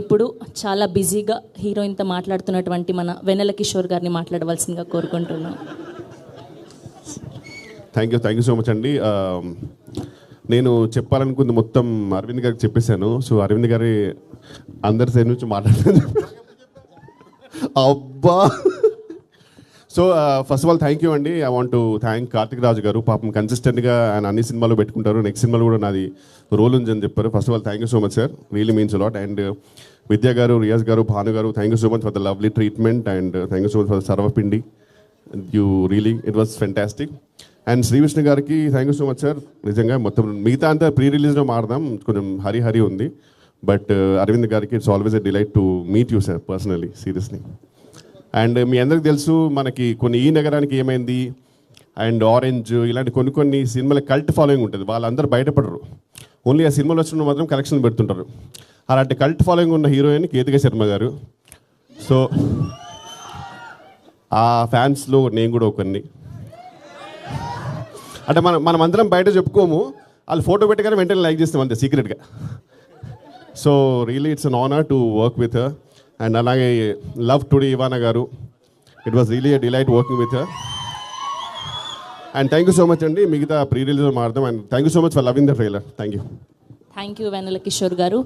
ఇప్పుడు చాలా బిజీగా హీరోయిన్తో మాట్లాడుతున్నటువంటి మన వెన్నెల కిషోర్ గారిని మాట్లాడవలసిందిగా కోరుకుంటున్నాం. థ్యాంక్ యూ సో మచ్ అండి. నేను చెప్పాలనుకుంది మొత్తం అరవింద్ గారికి చెప్పేశాను. సో అరవింద్ గారి అందరి సైడ్ నుంచి మాట్లాడుతాను. అబ్బా. So first of all thank you అండి. I want to thank Karthik Raju గారు. పాపం కన్సిస్టెంట్గా ఆయన అన్ని సినిమాలు పెట్టుకుంటారు. నెక్స్ట్ సినిమాలో కూడా నాది రోల్ ఉందని చెప్పారు. First of all thank you so much sir, really means lot. And Vidya గారు, రియాజ్ గారు, భాను గారు, thank you so much for the lovely treatment. And thank you so much for the sarvapindi. You really it was fantastic. And Srivishnu గారికి thank you so much sir. నిజంగా మొత్తం మిగతా అంతా pre రిలీజ్లో మాడదాం, కొంచెం హరి ఉంది. బట్ అరవింద్ గారికి it's always a delight to meet you sir personally, seriously. And మీ అందరికి తెలుసు మనకి కొన్ని ఈ నగరానికి ఏమైంది అండ్ ఆరెంజ్ ఇలాంటి కొన్ని సినిమాల కల్ట్ ఫాలోయింగ్ ఉంటుంది. వాళ్ళందరూ బయటపడరు, ఓన్లీ ఆ సినిమాలో వచ్చిన మాత్రం కలెక్షన్ పెడుతుంటారు. అలాంటి కల్ట్ ఫాలోయింగ్ ఉన్న హీరోయిన్ కేతిక శర్మ గారు. సో ఆ ఫ్యాన్స్లో నేను కూడా ఒకరిని. అంటే మనం అందరం బయట చెప్పుకోము, వాళ్ళు ఫోటో పెట్టగానే వెంటనే లైక్ చేస్తాం అంతే సీక్రెట్గా. So really it's an honour to work with her. And అలాగే లవ్ టుడే ఇవానా గారు, it was really a delight working with her. And thank you so much అండి. మిగతా ప్రీ రిలీజ్ మారుదాం. And thank you so much for loving the trailer. Thank you Vennela Kishore గారు.